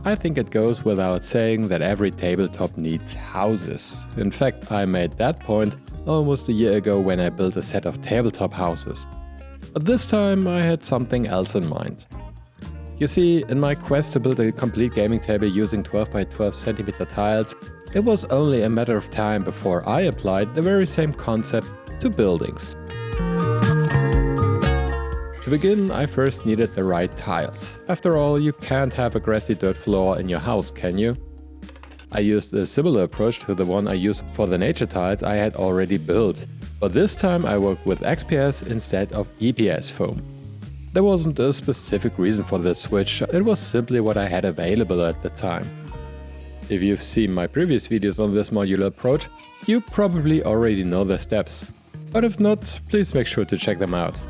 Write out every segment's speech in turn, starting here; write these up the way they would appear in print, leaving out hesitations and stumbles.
I think it goes without saying that every tabletop needs houses. In fact, I made that point almost a year ago when I built a set of tabletop houses. But this time I had something else in mind. You see, in my quest to build a complete gaming table using 12 by 12 cm tiles, it was only a matter of time before I applied the very same concept to buildings. To begin, I first needed the right tiles. After all, you can't have a grassy dirt floor in your house, can you? I used a similar approach to the one I used for the nature tiles I had already built, but this time I worked with XPS instead of EPS foam. There wasn't a specific reason for this switch, it was simply what I had available at the time. If you've seen my previous videos on this modular approach, you probably already know the steps, but if not, please make sure to check them out.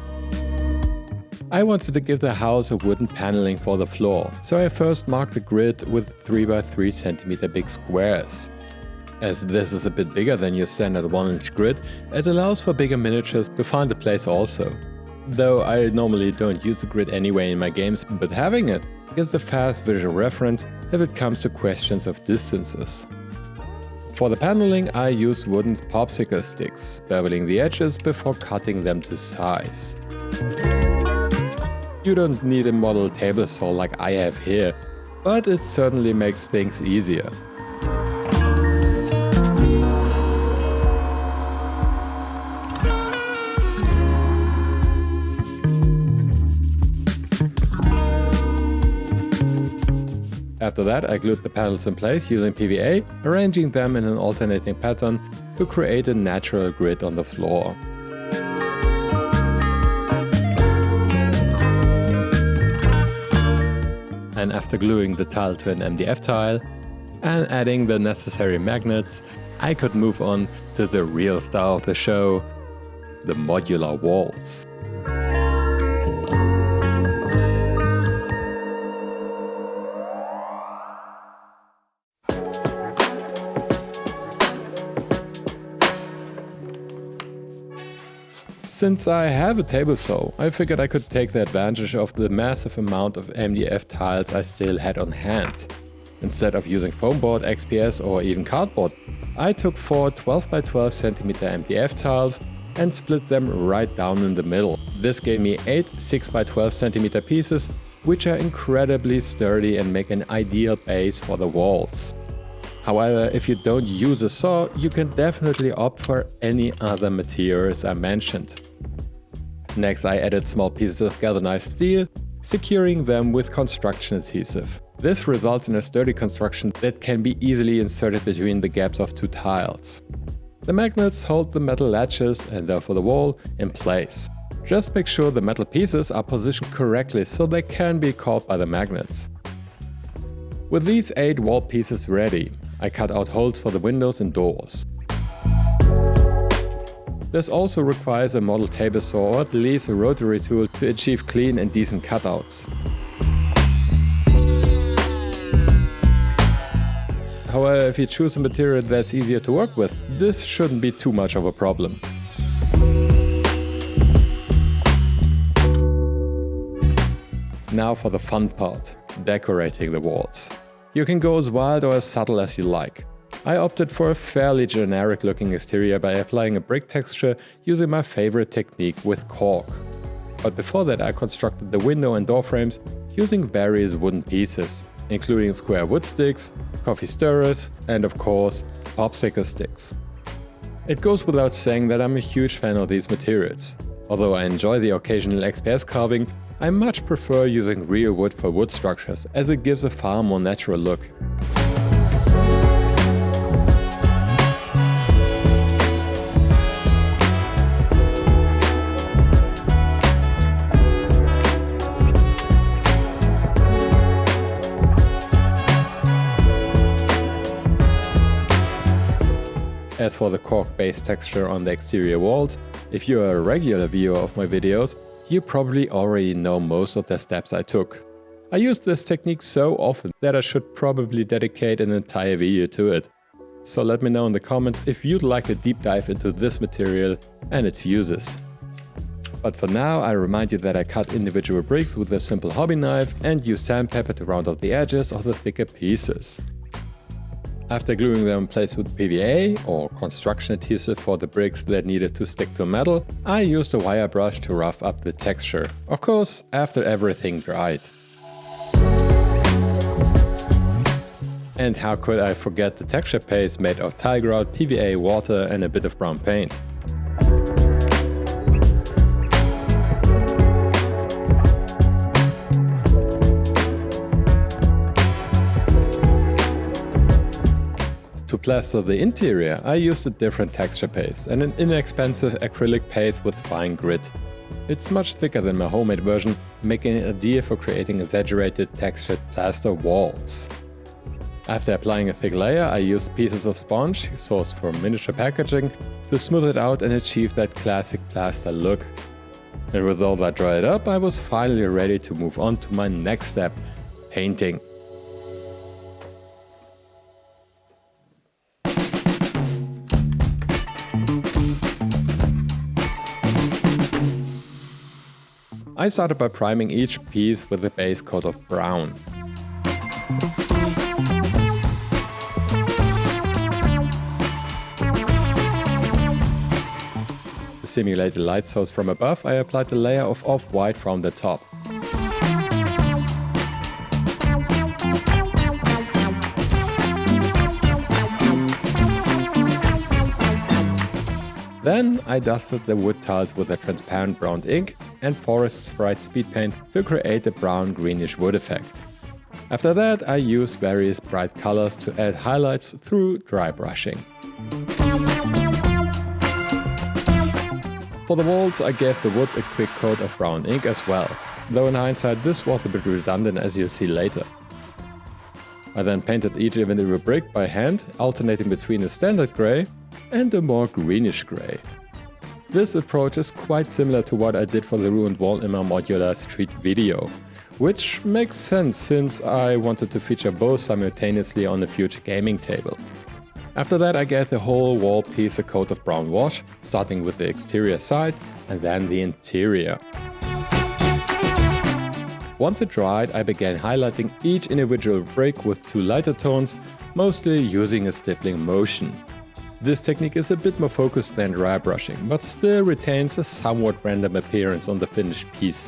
I wanted to give the house a wooden paneling for the floor, so I first marked the grid with 3 by 3 cm big squares. As this is a bit bigger than your standard 1-inch grid, it allows for bigger miniatures to find a place also. Though I normally don't use the grid anyway in my games, but having it gives a fast visual reference if it comes to questions of distances. For the paneling, I used wooden popsicle sticks, beveling the edges before cutting them to size. You don't need a model table saw like I have here, but it certainly makes things easier. After that, I glued the panels in place using PVA, arranging them in an alternating pattern to create a natural grid on the floor. And after gluing the tile to an MDF tile and adding the necessary magnets, I could move on to the real star of the show, the modular walls. Since I have a table saw, I figured I could take the advantage of the massive amount of MDF tiles I still had on hand. Instead of using foam board, XPS or even cardboard, I took 4 12 by 12 cm MDF tiles and split them right down in the middle. This gave me 8 6 by 12 cm pieces, which are incredibly sturdy and make an ideal base for the walls. However, if you don't use a saw, you can definitely opt for any other materials I mentioned. Next, I added small pieces of galvanized steel, securing them with construction adhesive. This results in a sturdy construction that can be easily inserted between the gaps of 2 tiles. The magnets hold the metal latches and therefore the wall in place. Just make sure the metal pieces are positioned correctly so they can be caught by the magnets. With these 8 wall pieces ready, I cut out holes for the windows and doors. This also requires a model table saw or at least a rotary tool to achieve clean and decent cutouts. However, if you choose a material that's easier to work with, this shouldn't be too much of a problem. Now for the fun part, decorating the walls. You can go as wild or as subtle as you like. I opted for a fairly generic looking exterior by applying a brick texture using my favorite technique with cork. But before that I constructed the window and door frames using various wooden pieces, including square wood sticks, coffee stirrers and of course popsicle sticks. It goes without saying that I'm a huge fan of these materials. Although I enjoy the occasional XPS carving, I much prefer using real wood for wood structures, as it gives a far more natural look. As for the cork-based texture on the exterior walls, if you are a regular viewer of my videos, you probably already know most of the steps I took. I use this technique so often that I should probably dedicate an entire video to it. So let me know in the comments if you'd like a deep dive into this material and its uses. But for now, I remind you that I cut individual bricks with a simple hobby knife and use sandpaper to round off the edges of the thicker pieces. After gluing them in place with PVA or construction adhesive for the bricks that needed to stick to metal, I used a wire brush to rough up the texture. Of course, after everything dried. And how could I forget the texture paste made of tile grout, PVA, water and a bit of brown paint. To plaster the interior, I used a different texture paste and an inexpensive acrylic paste with fine grit. It's much thicker than my homemade version, making it ideal for creating exaggerated textured plaster walls. After applying a thick layer, I used pieces of sponge, sourced from miniature packaging, to smooth it out and achieve that classic plaster look. And with all that dried up, I was finally ready to move on to my next step, painting. I started by priming each piece with a base coat of brown. To simulate the light source from above, I applied a layer of off-white from the top. Then I dusted the wood tiles with a transparent brown ink and Forest Sprite speed paint to create a brown-greenish wood effect. After that, I used various bright colors to add highlights through dry brushing. For the walls, I gave the wood a quick coat of brown ink as well, though in hindsight this was a bit redundant, as you'll see later. I then painted each individual brick by hand, alternating between a standard grey and a more greenish grey. This approach is quite similar to what I did for the ruined wall in my modular street video, which makes sense since I wanted to feature both simultaneously on a future gaming table. After that, I gave the whole wall piece a coat of brown wash, starting with the exterior side and then the interior. Once it dried, I began highlighting each individual brick with two lighter tones, mostly using a stippling motion. This technique is a bit more focused than dry brushing, but still retains a somewhat random appearance on the finished piece.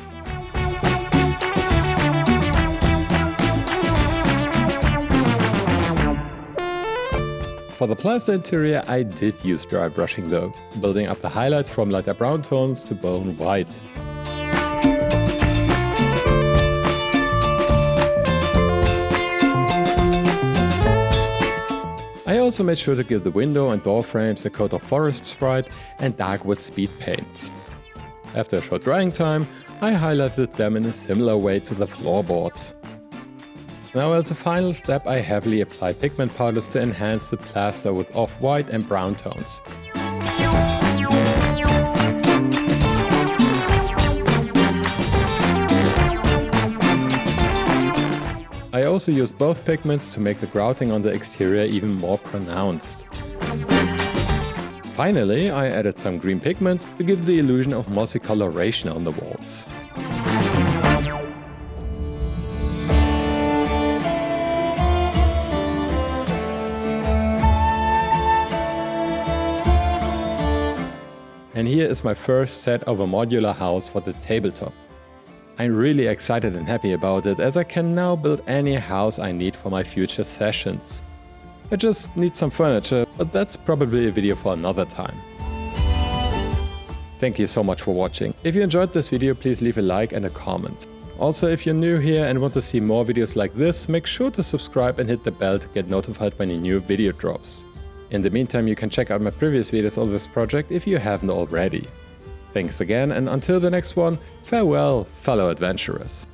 For the plaster interior, I did use dry brushing though, building up the highlights from lighter brown tones to bone white. I also made sure to give the window and door frames a coat of Forest Sprite and dark wood speed paints. After a short drying time, I highlighted them in a similar way to the floorboards. Now as a final step, I heavily applied pigment powders to enhance the plaster with off-white and brown tones. I also used both pigments to make the grouting on the exterior even more pronounced. Finally, I added some green pigments to give the illusion of mossy coloration on the walls. And here is my first set of a modular house for the tabletop. I'm really excited and happy about it, as I can now build any house I need for my future sessions. I just need some furniture, but that's probably a video for another time. Thank you so much for watching. If you enjoyed this video, please leave a like and a comment. Also, if you're new here and want to see more videos like this, make sure to subscribe and hit the bell to get notified when a new video drops. In the meantime, you can check out my previous videos on this project if you haven't already. Thanks again, and until the next one, farewell, fellow adventurers.